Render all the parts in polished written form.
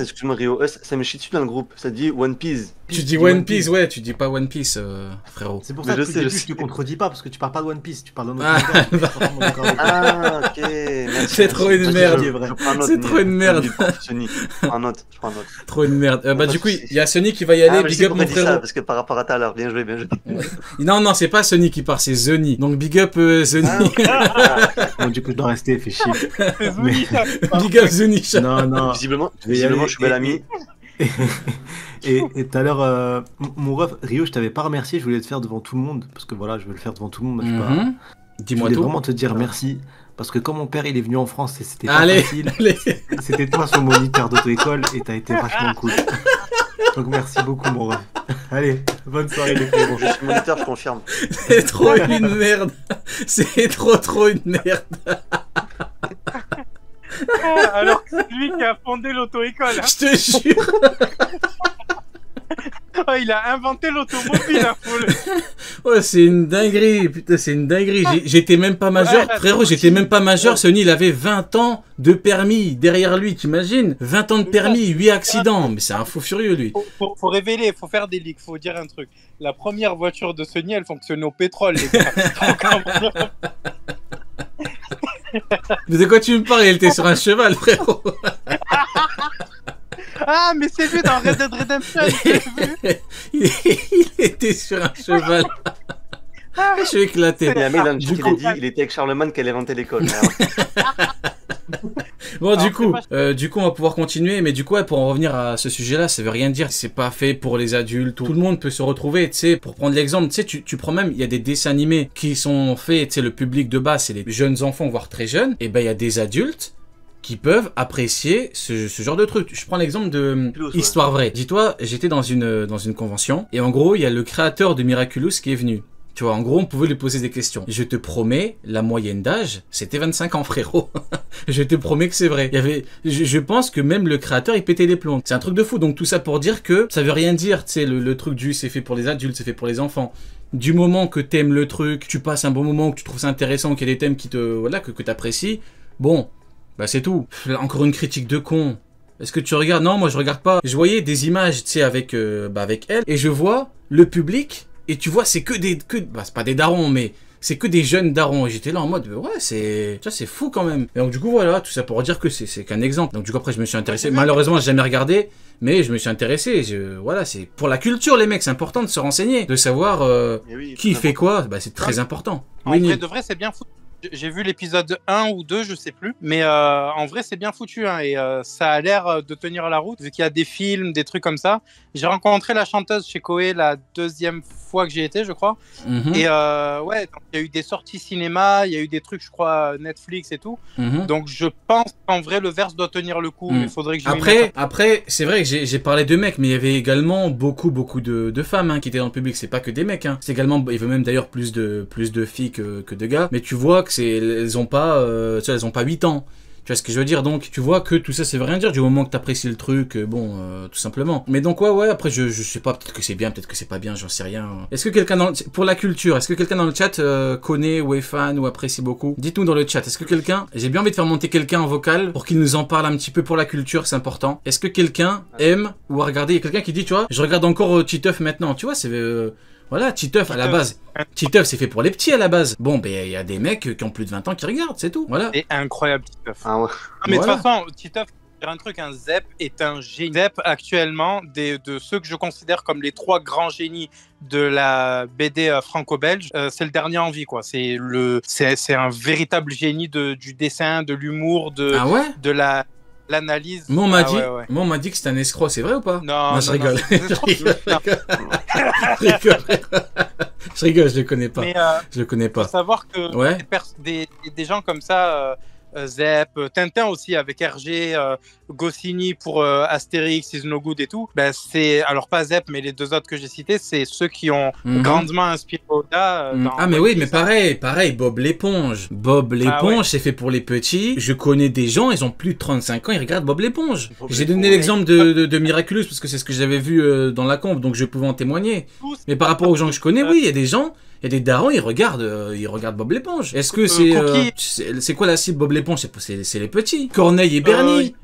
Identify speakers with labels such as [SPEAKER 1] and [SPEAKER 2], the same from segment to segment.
[SPEAKER 1] Excuse-moi Rio, ça me chie dessus dans le groupe, ça dit One Piece.
[SPEAKER 2] Tu dis One Piece, ouais, tu dis pas One Piece, frérot.
[SPEAKER 3] C'est pour ça que je te contredis pas, parce que tu parles pas de One Piece, tu parles d'un autre univers.
[SPEAKER 1] Ah, ok, merci.
[SPEAKER 2] C'est trop une merde. C'est trop une merde.
[SPEAKER 1] Sony, je prends note.
[SPEAKER 2] Trop une merde. Bah du coup, il y a Sony qui va y aller, big up mon frérot.
[SPEAKER 1] Parce que par rapport à tout à l'heure, bien joué.
[SPEAKER 2] Non, c'est pas Sony qui part, c'est Zony. Donc big up Zony.
[SPEAKER 3] Bon, du coup, je dois rester, fait chier.
[SPEAKER 2] Big up Zony.
[SPEAKER 3] Non.
[SPEAKER 1] Visiblement, je suis bel ami.
[SPEAKER 3] Et tout à l'heure, mon ref, Rio, je t'avais pas remercié, je voulais le faire devant tout le monde, parce que voilà, je veux le faire devant tout le monde.
[SPEAKER 2] Dis-moi
[SPEAKER 3] tout. Je voulais
[SPEAKER 2] tout.
[SPEAKER 3] vraiment te dire merci, parce que quand mon père il est venu en France, et c'était pas facile. C'était toi son moniteur d'auto-école, et t'as été vachement cool. Donc merci beaucoup mon ref. Allez, bonne soirée les frères.
[SPEAKER 1] Je suis moniteur, je confirme.
[SPEAKER 2] C'est trop une merde. C'est trop une merde.
[SPEAKER 4] Alors que c'est lui qui a fondé l'auto-école. Hein.
[SPEAKER 2] Je te jure.
[SPEAKER 4] Oh, il a inventé l'automobile, la foule.
[SPEAKER 2] Ouais, c'est une dinguerie. Putain, c'est une dinguerie. J'étais même pas majeur. Frérot, j'étais même pas majeur. Sony, il avait 20 ans de permis derrière lui, t'imagines? 20 ans de permis, 8 accidents. Mais c'est un fou furieux, lui.
[SPEAKER 4] Faut révéler, faut faire des leaks, faut dire un truc. La première voiture de Sony, elle fonctionnait au pétrole, les gars.
[SPEAKER 2] Mais de quoi tu me parles? Il était sur un cheval, frérot.
[SPEAKER 4] Ah, mais c'est lui dans Red Dead Redemption.
[SPEAKER 2] Il était sur un cheval. Je suis éclaté.
[SPEAKER 1] Il était avec Charlemagne qui allait inventer l'école.
[SPEAKER 2] Bon, du coup, on va pouvoir continuer, mais du coup, pour en revenir à ce sujet-là, ça veut rien dire. C'est pas fait pour les adultes. Tout le monde peut se retrouver, tu sais. Pour prendre l'exemple, tu sais, tu prends même, il y a des dessins animés qui sont faits, tu sais, le public de base, c'est les jeunes enfants, voire très jeunes. Et ben, il y a des adultes qui peuvent apprécier ce genre de truc. Je prends l'exemple de Histoire vraie. Dis-toi, j'étais dans une convention, et en gros, il y a le créateur de Miraculous qui est venu. Tu vois, en gros, on pouvait lui poser des questions. Je te promets, la moyenne d'âge, c'était 25 ans, frérot. Je te promets que c'est vrai. Il y avait, je pense que même le créateur, il pétait les plombs. C'est un truc de fou. Donc tout ça pour dire que ça veut rien dire. Tu sais, le truc du c'est fait pour les adultes, c'est fait pour les enfants. Du moment que t'aimes le truc, tu passes un bon moment, que tu trouves ça intéressant, qu'il y a des thèmes qui te, voilà, que t'apprécies, bon, bah c'est tout. Encore une critique de con. Est-ce que tu regardes? Non, moi je regarde pas. Je voyais des images, tu sais, avec elle, et je vois le public. Et tu vois, c'est bah, c'est pas des darons, mais c'est que des jeunes darons. Et j'étais là en mode, ouais, c'est fou quand même. Et donc, du coup, voilà, tout ça pour dire que c'est qu'un exemple. Donc, du coup, après, je me suis intéressé. Malheureusement, j'ai jamais regardé, mais je me suis intéressé. Voilà, c'est pour la culture, les mecs, c'est important de se renseigner, de savoir qui fait quoi. Bah, c'est très important.
[SPEAKER 4] En vrai de vrai, c'est bien foutu. J'ai vu l'épisode 1 ou 2, je sais plus. Mais en vrai, c'est bien foutu. Hein, et ça a l'air de tenir la route, vu qu'il y a des films, des trucs comme ça. J'ai rencontré la chanteuse chez Koé la deuxième fois que j'y étais, je crois. Et ouais, il y a eu des sorties cinéma, il y a eu des trucs, je crois, Netflix et tout. Donc je pense qu'en vrai, le verse doit tenir le coup. Mais il faudrait que je
[SPEAKER 2] Après, c'est vrai que j'ai parlé de mecs, mais il y avait également beaucoup de femmes hein, qui étaient dans le public. C'est pas que des mecs. Hein. C'est également, il y avait même d'ailleurs plus de filles que de gars. Mais tu vois que elles ont pas 8 ans. Tu vois ce que je veux dire? Donc, tu vois que tout ça, ça veut rien dire du moment que t'apprécies le truc, tout simplement. Mais donc, ouais, après, je sais pas, peut-être que c'est bien, peut-être que c'est pas bien, j'en sais rien. Est-ce que quelqu'un pour la culture, est-ce que quelqu'un dans le chat connaît ou est fan ou apprécie beaucoup? Dites-nous dans le chat, est-ce que quelqu'un, j'ai bien envie de faire monter quelqu'un en vocal pour qu'il nous en parle un petit peu pour la culture, c'est important. Est-ce que quelqu'un aime ou a regardé? Il y a quelqu'un qui dit, tu vois, je regarde encore Titeuf maintenant, tu vois, c'est... Voilà, Titeuf à la base. Titeuf, c'est fait pour les petits à la base. Bon, ben, il y a des mecs qui ont plus de 20 ans qui regardent, c'est tout. Voilà.
[SPEAKER 4] C'est incroyable, Titeuf.
[SPEAKER 1] Ah ouais.
[SPEAKER 4] Mais de toute façon, Titeuf, un truc, un Zep est un génie. Zep, actuellement, de ceux que je considère comme les 3 grands génies de la BD franco-belge, c'est le dernier en vie, quoi. C'est un véritable génie du dessin, de l'humour, de l'analyse.
[SPEAKER 2] Moi, on m'a dit que c'était un escroc, c'est vrai ou pas?
[SPEAKER 4] Non,
[SPEAKER 2] je rigole. Je rigole, je le connais pas. Mais, je le connais pas.
[SPEAKER 4] Faut savoir que des gens comme ça, Zep, Tintin aussi avec Hergé, Goscinny pour Astérix, Is No Good et tout. Ben c'est alors pas Zep, mais les 2 autres que j'ai cités, c'est ceux qui ont grandement inspiré Oda.
[SPEAKER 2] Mais oui, mais pareil, Bob l'éponge. Bob l'éponge, c'est fait pour les petits. Je connais des gens, ils ont plus de 35 ans, ils regardent Bob l'éponge. J'ai donné l'exemple de Miraculous parce que c'est ce que j'avais vu dans la conf, donc je pouvais en témoigner. Mais par rapport aux gens que je connais, oui, il y a des gens. Il y a des darons, ils regardent Bob l'éponge. Est-ce que c'est quoi la cible Bob l'éponge? C'est les petits. Corneille et Bernie.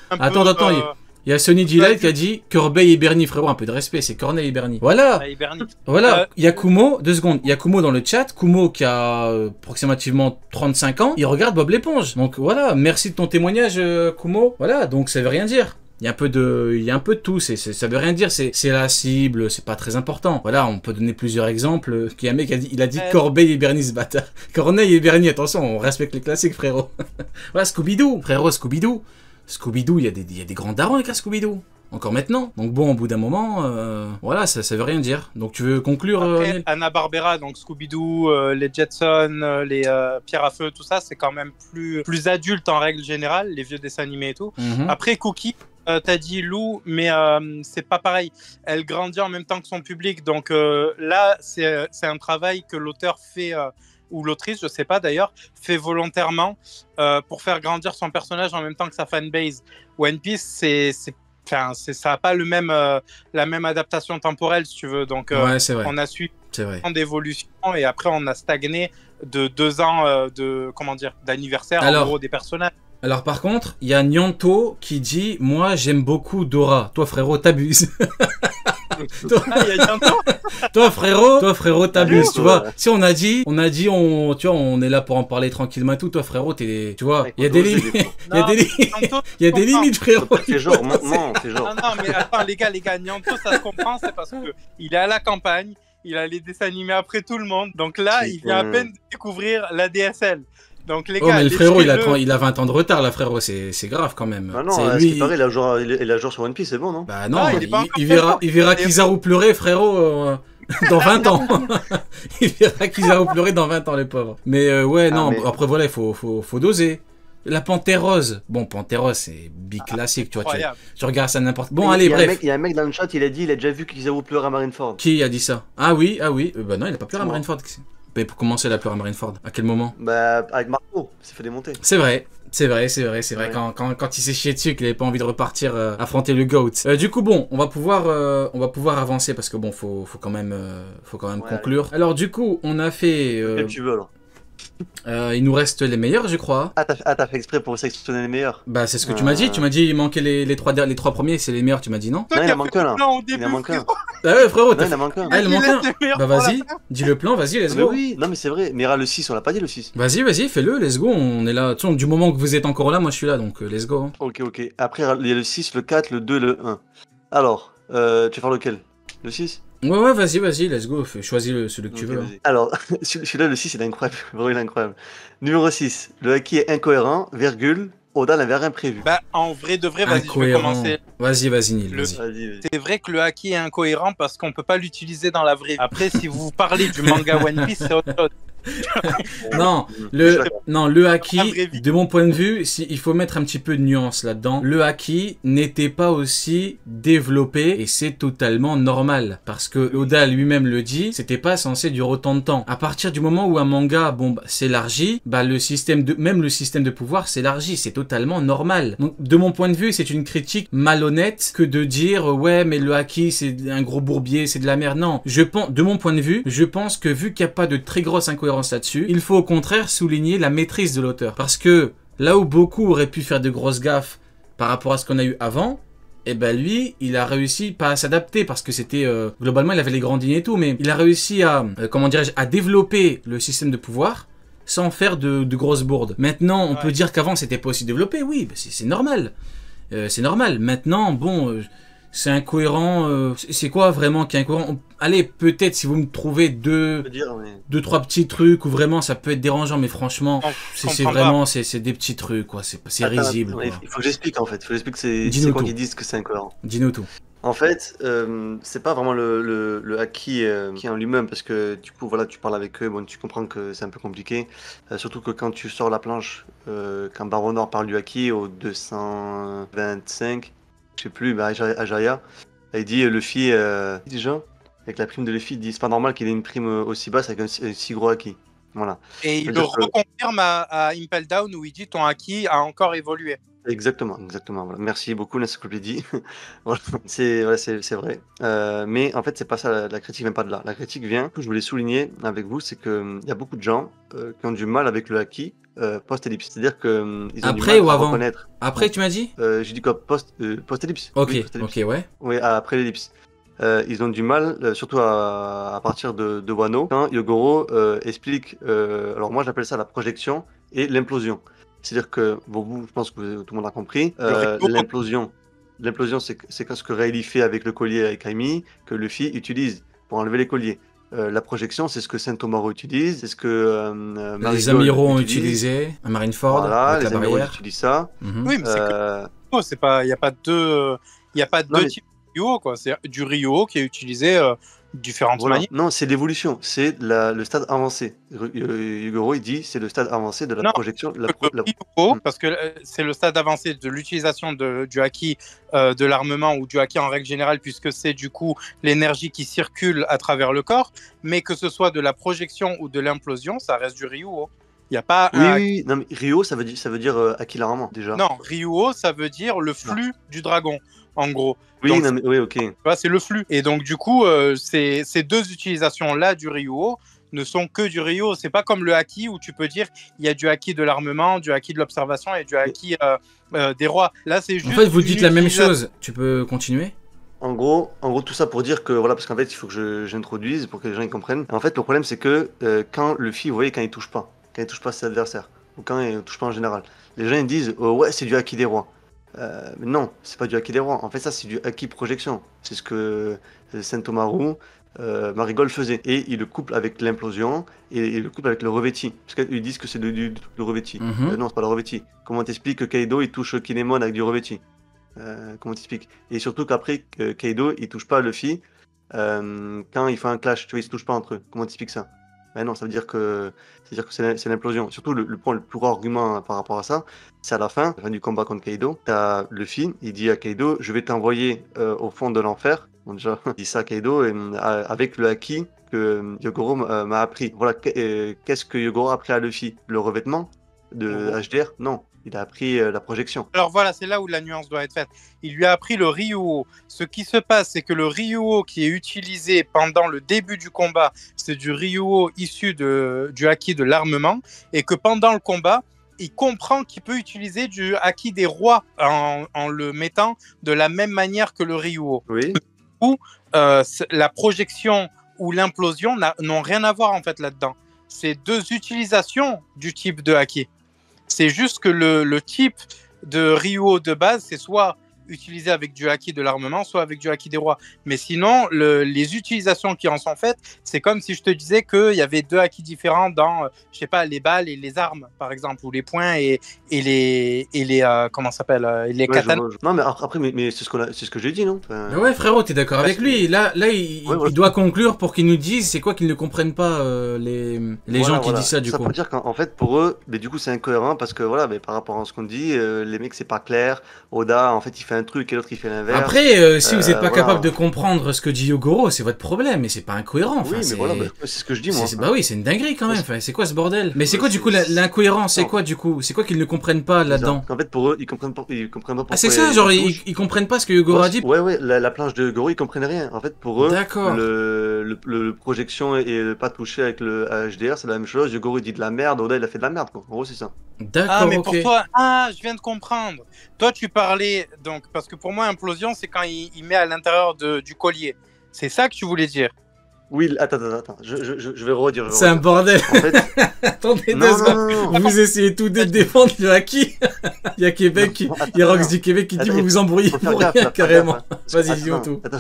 [SPEAKER 2] Attends. Il y a Sonny Delight qui a dit Corbeil et Bernie, frérot, un peu de respect, c'est Corneille et Bernie. Voilà. Voilà, il y a Kumo, 2 secondes, il y a Kumo dans le chat, Kumo qui a approximativement 35 ans, il regarde Bob l'éponge. Donc voilà, merci de ton témoignage, Kumo. Voilà, donc ça veut rien dire. Il y a un peu de tout, ça veut rien dire, c'est la cible, c'est pas très important. Voilà, on peut donner plusieurs exemples. Il y a un mec qui a dit, il a dit Corbeil et Bernie ce bâtard. Corneille et Bernie, attention, on respecte les classiques, frérot. Voilà, Scooby-Doo, frérot, Scooby-Doo. Scooby-Doo, il y a des grands darons avec un Scooby-Doo. Encore maintenant. Donc bon, au bout d'un moment, voilà, ça veut rien dire. Donc tu veux conclure,
[SPEAKER 4] Après, Hanna-Barbera, donc Scooby-Doo, les Jetsons, les Pierre à Feu, tout ça, c'est quand même plus adulte en règle générale, les vieux dessins animés et tout. Après, Cookie, t'as dit Lou, mais c'est pas pareil. Elle grandit en même temps que son public, donc là, c'est un travail que l'auteur fait... ou l'autrice, je sais pas d'ailleurs, fait volontairement pour faire grandir son personnage en même temps que sa fanbase. One Piece, ça n'a pas la même adaptation temporelle, si tu veux. Donc,
[SPEAKER 2] ouais, c'est vrai.
[SPEAKER 4] On a suivi
[SPEAKER 2] un
[SPEAKER 4] an d'évolution et après, on a stagné de 2 ans d'anniversaire en gros des personnages.
[SPEAKER 2] Alors, par contre, il y a Nyanto qui dit « Moi, j'aime beaucoup Dora. Toi, frérot, t'abuses. » Toi frérot, t'abuses, tu vois. Si on a dit, tu vois, on est là pour en parler tranquillement et tout. Toi frérot, tu vois, il y a des limites, il y a des limites, frérot.
[SPEAKER 1] C'est genre, non, c'est genre.
[SPEAKER 4] Non, mais attends, les gars, Nyanto, ça se comprend, c'est parce que il est à la campagne, il a les dessins animés après tout le monde, donc là, il vient à peine de découvrir la DSL. Donc les gars,
[SPEAKER 2] mais le frérot, il a 20 ans de retard, là, frérot, c'est grave quand même.
[SPEAKER 1] Bah non, lui... paraît, il a joué sur One Piece, c'est bon, non?
[SPEAKER 2] Bah non, il verra Kizaru pleurer, frérot, dans 20 ans. Il verra Kizaru pleurer dans 20 ans, les pauvres. Mais ouais, non, après voilà, il faut doser. La Panthère Rose. Bon, Panthère Rose, c'est big classique, tu vois. Tu regardes ça n'importe... Bon, allez, bref.
[SPEAKER 1] Il y a un mec dans le chat, il a dit, il a déjà vu Kizaru pleurer à Marineford.
[SPEAKER 2] Qui a dit ça? Ah oui. Bah non, il a pas pleuré à Marineford. Mais pour commencer, il a pleuré à Marineford. À quel moment?
[SPEAKER 1] Bah, avec Marco, il s'est fait démonter.
[SPEAKER 2] C'est vrai. Ouais. Quand il s'est chié dessus, qu'il avait pas envie de repartir affronter le GOAT. Du coup, bon, on va pouvoir avancer parce que bon, faut quand même conclure. Alors, du coup, on a fait.
[SPEAKER 1] Quel tu veux alors?
[SPEAKER 2] Il nous reste les meilleurs, je crois.
[SPEAKER 1] Ah, t'as fait exprès pour sélectionner les meilleurs?
[SPEAKER 2] Bah, c'est ce que tu m'as dit. Tu m'as dit il manquait les trois premiers, c'est les meilleurs, tu m'as dit non?
[SPEAKER 1] Non, il en manque un là. Il en manque un.
[SPEAKER 2] Ah ouais, frérot,
[SPEAKER 1] il en manque un.
[SPEAKER 2] Ah, il en manque un. Bah, vas-y, dis le plan, vas-y, let's go.
[SPEAKER 1] Oui, non, mais c'est vrai. Mais le 6, on l'a pas dit le 6.
[SPEAKER 2] Vas-y, fais-le, let's go. On est là. Du moment que vous êtes encore là, moi je suis là, donc let's go.
[SPEAKER 1] Ok. Après, il y a le 6, le 4, le 2, le 1. Alors, tu vas faire lequel? Le 6?
[SPEAKER 2] Ouais, vas-y, let's go. Choisis celui que tu veux.
[SPEAKER 1] Alors, celui-là, le 6, il est incroyable. Vraiment, il est incroyable. Numéro 6, le haki est incohérent, virgule, Oda n'avait rien prévu.
[SPEAKER 4] Bah, en vrai de vrai, vas-y, je vais commencer.
[SPEAKER 2] Vas-y, Neil.
[SPEAKER 4] C'est vrai que le haki est incohérent parce qu'on peut pas l'utiliser dans la vraie vie. Après, si vous parlez du manga One Piece, c'est autre chose.
[SPEAKER 2] le haki, de mon point de vue, il faut mettre un petit peu de nuance là-dedans. Le haki n'était pas aussi développé et c'est totalement normal parce que Oda lui-même le dit, c'était pas censé durer autant de temps. À partir du moment où un manga, s'élargit, même le système de pouvoir s'élargit, c'est totalement normal. Donc, de mon point de vue, c'est une critique malhonnête que de dire ouais, mais le haki c'est un gros bourbier, c'est de la merde. Non, de mon point de vue, je pense que vu qu'il n'y a pas de très grosse incohérence là-dessus, il faut au contraire souligner la maîtrise de l'auteur. Parce que là où beaucoup auraient pu faire de grosses gaffes par rapport à ce qu'on a eu avant, lui, il a réussi pas à s'adapter parce que c'était globalement il avait les grandes lignes et tout, mais il a réussi à à développer le système de pouvoir sans faire de grosses bourdes. Maintenant, on peut dire qu'avant c'était pas aussi développé, oui, c'est normal. C'est normal. Maintenant, c'est incohérent. C'est quoi vraiment qui est incohérent? Allez, peut-être si vous me trouvez deux, trois petits trucs où vraiment ça peut être dérangeant, mais franchement, c'est vraiment c'est des petits trucs, quoi. C'est risible. Quoi.
[SPEAKER 1] Il faut que j'explique en fait. Il faut que j'explique que c'est quoi qu'ils disent que c'est incohérent.
[SPEAKER 2] Dis-nous tout.
[SPEAKER 1] En fait, c'est pas vraiment le haki qui est en lui-même parce que du coup, voilà, tu parles avec eux, tu comprends que c'est un peu compliqué. Surtout que quand tu sors la planche, quand Baron Nord parle du haki au 225. Je sais plus, Ajaya, il dit Luffy, déjà, avec la prime de Luffy, il dit c'est pas normal qu'il ait une prime aussi basse avec un si gros haki. Voilà.
[SPEAKER 4] Et il le reconfirme à Impel Down où il dit ton haki a encore évolué.
[SPEAKER 1] Exactement, exactement. Voilà. Merci beaucoup l'encyclopédie. Voilà. C'est vrai. Mais en fait, c'est pas ça. La critique vient pas de là. La critique vient. Ce que je voulais souligner avec vous, c'est que il y a beaucoup de gens qui ont du mal avec le haki post-ellipse. C'est-à-dire que ils ont
[SPEAKER 2] après
[SPEAKER 1] du mal
[SPEAKER 2] ou
[SPEAKER 1] à
[SPEAKER 2] avant
[SPEAKER 1] reconnaître.
[SPEAKER 2] Après, tu m'as dit
[SPEAKER 1] J'ai dit quoi post-ellipse.
[SPEAKER 2] Ok,
[SPEAKER 1] Oui, post-ellipse.
[SPEAKER 2] ok, ouais.
[SPEAKER 1] Oui, après l'ellipse. Ils ont du mal, surtout à partir de Wano, quand Yogoro explique, alors moi j'appelle ça la projection et l'implosion. C'est-à-dire que, bon, vous, je pense que tout le monde a compris, l'implosion, c'est quand ce que Rayleigh fait avec le collier avec Amy, que Luffy utilise pour enlever les colliers. La projection, c'est ce que Saint-Omaru utilise, c'est ce que
[SPEAKER 2] les amiraux ont utilisé, à Marineford,
[SPEAKER 1] voilà,
[SPEAKER 2] avec
[SPEAKER 1] les
[SPEAKER 2] la
[SPEAKER 1] amiraux
[SPEAKER 2] barrière.
[SPEAKER 1] utilisent ça.
[SPEAKER 4] Oui, mais c'est pas, il n'y a pas deux types de Ryuo, quoi. C'est du Ryuo qui est utilisé de différentes manières.
[SPEAKER 1] Non, c'est l'évolution, c'est le stade avancé. Yugoro, il dit, c'est le stade avancé de la projection.
[SPEAKER 4] Ryuo, parce que c'est le stade avancé de l'utilisation du haki de l'armement ou du haki en règle générale, puisque c'est du coup l'énergie qui circule à travers le corps, mais que ce soit de la projection ou de l'implosion, ça reste du Ryuo. Il y a pas
[SPEAKER 1] oui. Non, mais Ryo, ça veut dire haki l'armement, déjà.
[SPEAKER 4] Non, Ryuo, ça veut dire le flux du dragon, en gros.
[SPEAKER 1] Oui,
[SPEAKER 4] donc,
[SPEAKER 1] non, mais, oui, ok.
[SPEAKER 4] C'est le flux. Et donc, du coup, ces deux utilisations-là du Ryuo ne sont que du Ryuo. C'est pas comme le haki où tu peux dire il y a du haki de l'armement, du haki de l'observation et du haki des rois. Là, c'est juste.
[SPEAKER 2] En fait, vous dites la même chose. Tu peux continuer?
[SPEAKER 1] En gros, tout ça pour dire que, voilà, parce qu'en fait, il faut que j'introduise pour que les gens y comprennent. En fait, le problème, c'est que quand Luffy, vous voyez, quand il touche pas ses adversaires, ou quand il touche pas en général, les gens ils disent ouais, c'est du haki des rois. Mais non, c'est pas du haki des rois. En fait, ça, c'est du haki projection. C'est ce que Saint-Omaru, Marigold faisait. Et il le couple avec l'implosion et il le couple avec le revêti. Parce qu'ils disent que c'est du revêti. Non, c'est pas le revêti. Comment t'expliques que Kaido il touche Kinemon avec du revêti? Comment t'expliques? Et surtout qu'après, Kaido il touche pas Luffy quand il fait un clash. Tu vois, ils se touchent pas entre eux. Comment t'expliques ça? Ben non, ça veut dire que c'est l'implosion. Surtout, le plus gros argument par rapport à ça, c'est à la fin du combat contre Kaido. T'as Luffy, il dit à Kaido, je vais t'envoyer au fond de l'enfer. Bon, déjà, il dit ça à Kaido avec le haki que Yogoro m'a appris. Voilà, qu'est-ce que Yogoro a appris à Luffy? Le revêtement de HDR? Non. Il a appris la projection.
[SPEAKER 4] Alors voilà, c'est là où la nuance doit être faite. Il lui a appris le Ryuo. Ce qui se passe, c'est que le Ryuo qui est utilisé pendant le début du combat, c'est du Ryuo issu du haki de l'armement, et que pendant le combat, il comprend qu'il peut utiliser du haki des rois en le mettant de la même manière que le Ryuo.
[SPEAKER 1] Oui.
[SPEAKER 4] Où la projection ou l'implosion n'ont rien à voir en fait là-dedans. C'est deux utilisations du type de haki. C'est juste que le type de Ryuo de base, c'est soit utilisé avec du haki de l'armement, soit avec du haki des rois. Mais sinon, les utilisations qui en sont faites, c'est comme si je te disais qu'il y avait deux haki différents dans, je sais pas, les balles et les armes, par exemple, ou les poings et les comment ça s'appelle, les katanas.
[SPEAKER 1] Non, mais après, mais c'est ce que j'ai dit, non?
[SPEAKER 2] Mais ouais, frérot, t'es d'accord avec lui. Là, il doit conclure pour qu'il nous dise c'est quoi qu'ils ne comprennent pas les gens qui disent ça, du coup.
[SPEAKER 1] Ça veut dire qu'en fait, pour eux, mais du coup, c'est incohérent parce que voilà, mais par rapport à ce qu'on dit, les mecs, c'est pas clair. Oda, en fait, il fait un truc et l'autre, il fait l'inverse.
[SPEAKER 2] Après, si vous n'êtes pas capable de comprendre ce que dit Yogoro, c'est votre problème, mais c'est pas incohérent. Enfin,
[SPEAKER 1] oui, mais voilà, c'est ce que je dis, moi.
[SPEAKER 2] Bah oui, c'est une dinguerie quand même. Enfin, c'est quoi ce bordel? Mais c'est quoi, du coup, l'incohérence? C'est quoi, du coup? C'est quoi qu'ils ne comprennent pas là-dedans?
[SPEAKER 1] En fait, pour eux, ils comprennent pas pourquoi.
[SPEAKER 2] Ah, c'est ça, genre, ils comprennent pas ce que Yogoro a dit?
[SPEAKER 1] Ouais, la planche de Yogoro, ils comprennent rien. En fait, pour eux, le projection et le pas toucher avec le HDR, c'est la même chose. Yogoro, il dit de la merde, Oda, il a fait de la merde, quoi. En gros, c'est ça.
[SPEAKER 2] D'accord,
[SPEAKER 4] ah, mais pour toi, je viens de comprendre. Toi, tu parlais, donc, parce que pour moi, implosion, c'est quand il met à l'intérieur du collier. C'est ça que tu voulais dire?
[SPEAKER 1] Oui, attends, je vais redire.
[SPEAKER 2] C'est un bordel.
[SPEAKER 1] En fait...
[SPEAKER 2] Attendez 2 secondes. Vous essayez tout de défendre le haki. Il y a Québec, il y a Rox du Québec qui dit vous vous embrouillez pour rien, carrément. Vas-y, dis-moi tout.
[SPEAKER 1] Attends,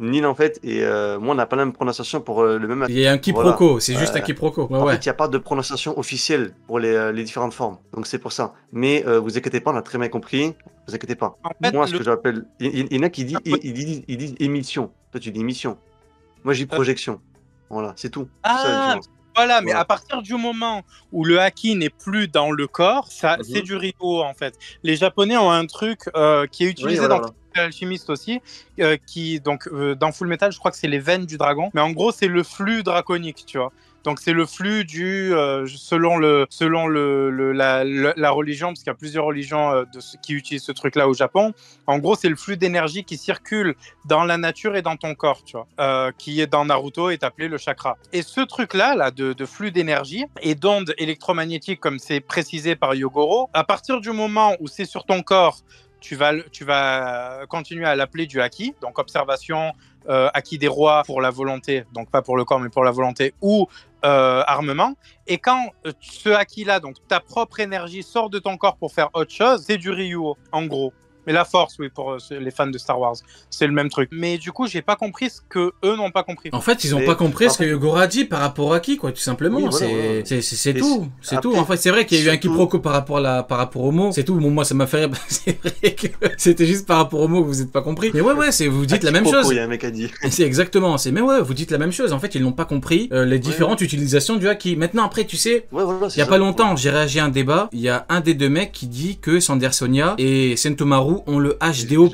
[SPEAKER 1] Nil, en fait, et moi, on n'a pas la même prononciation pour le même.
[SPEAKER 2] Il y a un quiproquo, c'est juste un quiproquo.
[SPEAKER 1] En fait, il n'y a pas de prononciation officielle pour les différentes formes. Donc, c'est pour ça. Mais vous inquiétez pas, on a très bien compris. Vous inquiétez pas. En fait, moi, ce que j'appelle. Il y en a qui disent émission. Toi, tu dis émission. Moi, j'ai projection. Voilà, c'est tout.
[SPEAKER 4] Ah, voilà, mais à partir du moment où le haki n'est plus dans le corps, c'est du Ryuo, en fait. Les Japonais ont un truc qui est utilisé dans Alchimiste aussi, qui, donc, dans Full Metal, je crois que c'est les veines du dragon. Mais en gros, c'est le flux draconique, tu vois. Donc c'est le flux selon la religion, parce qu'il y a plusieurs religions qui utilisent ce truc-là au Japon. En gros, c'est le flux d'énergie qui circule dans la nature et dans ton corps, tu vois, qui est dans Naruto est appelé le chakra. Et ce truc-là, de flux d'énergie et d'ondes électromagnétiques, comme c'est précisé par Yogoro, à partir du moment où c'est sur ton corps, tu vas continuer à l'appeler du haki, donc observation, haki des rois pour la volonté, donc pas pour le corps mais pour la volonté, ou armement. Et quand ce haki-là, donc ta propre énergie, sort de ton corps pour faire autre chose, c'est du Ryuo, en gros. Mais la force, oui, pour les fans de Star Wars, c'est le même truc. Mais du coup, j'ai pas compris ce que eux n'ont pas compris.
[SPEAKER 2] En fait, ils ont pas compris ce que Yogoro a dit par rapport à qui, quoi, tout simplement. Oui, voilà, c'est tout. C'est tout. En fait, c'est vrai qu'il y a eu un quiproquo par rapport au mot. C'est tout. Bon, moi, ça m'a fait rire. C'est vrai que c'était juste par rapport au mot que vous êtes pas compris. Mais ouais, vous dites la même chose.
[SPEAKER 1] Il y a un mec a dit.
[SPEAKER 2] C'est exactement. Mais ouais, vous dites la même chose. En fait, ils n'ont pas compris les différentes utilisations du haki. Maintenant, après, tu sais, il y a pas longtemps, j'ai réagi à un débat. Il y a un des deux mecs qui dit que Sandersonia et Sentomaru ont le HDO+.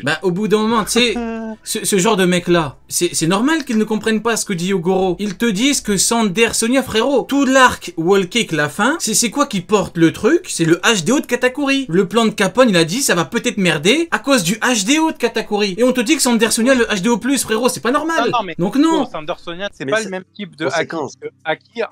[SPEAKER 2] Bah, au bout d'un moment, tu sais, ce genre de mec-là, c'est normal qu'ils ne comprennent pas ce que dit Yogoro. Ils te disent que Sandersonia, frérot, tout l'arc Wall Cake, la fin, c'est quoi qui porte le truc? C'est le HDO de Katakuri. Le plan de Capone, il a dit, ça va peut-être merder à cause du HDO de Katakuri. Et on te dit que Sandersonia, le HDO+, frérot, c'est pas normal.
[SPEAKER 4] Non, mais
[SPEAKER 2] donc non.
[SPEAKER 4] Sandersonia, c'est pas le même type de haki. Haki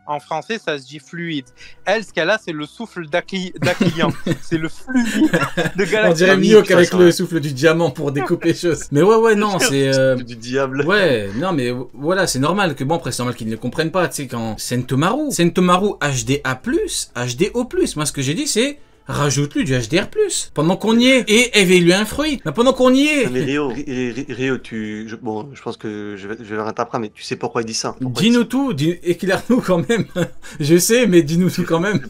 [SPEAKER 4] en français, ça se dit fluide. Elle, ce qu'elle a, c'est le souffle d'Akilian. C'est le fluide de Galaxy.
[SPEAKER 2] On dirait mieux qu'avec le souffle du diamant pour découper les choses. Mais ouais, non, c'est...
[SPEAKER 1] du diable.
[SPEAKER 2] Ouais, non, mais voilà, c'est normal que, bon, après, c'est normal qu'ils ne comprennent pas, tu sais, quand Sentomaru HDA+, HDO+. Moi, ce que j'ai dit, c'est... rajoute-lui du HDR+, pendant qu'on y est, et éveille-lui un fruit. Mais pendant qu'on y est.
[SPEAKER 1] Mais Rio, je pense que je vais le rattraper, mais tu sais pourquoi il dit ça?
[SPEAKER 2] Dis-nous tout, éclaire-nous quand même. Je sais, mais dis-nous tout quand même.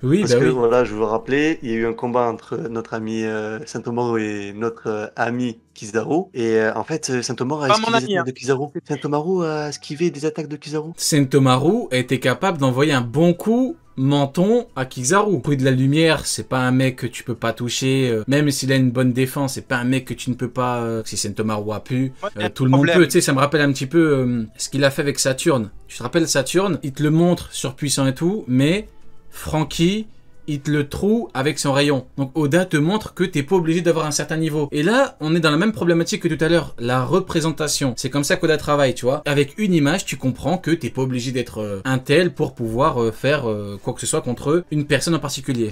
[SPEAKER 2] Oui,
[SPEAKER 1] parce que voilà, je veux rappeler, il y a eu un combat entre notre ami Sentomaru et notre ami Kizaru, et en fait, Sentomaru a esquivé des attaques de Kizaru. Sentomaru a esquivé des attaques de Kizaru.
[SPEAKER 2] Sentomaru a été capable d'envoyer un bon coup menton à Kizaru. Le bruit de la lumière, c'est pas un mec que tu peux pas toucher, même s'il a une bonne défense, c'est pas un mec que tu ne peux pas, si Sentomaru a pu, tout le monde peut, tu sais, ça me rappelle un petit peu ce qu'il a fait avec Saturne. Tu te rappelles Saturne, il te le montre surpuissant et tout, mais Franky, il te le troue avec son rayon. Donc Oda te montre que t'es pas obligé d'avoir un certain niveau. Et là, on est dans la même problématique que tout à l'heure, la représentation. C'est comme ça qu'Oda travaille, tu vois. Avec une image, tu comprends que t'es pas obligé d'être un tel pour pouvoir faire quoi que ce soit contre une personne en particulier.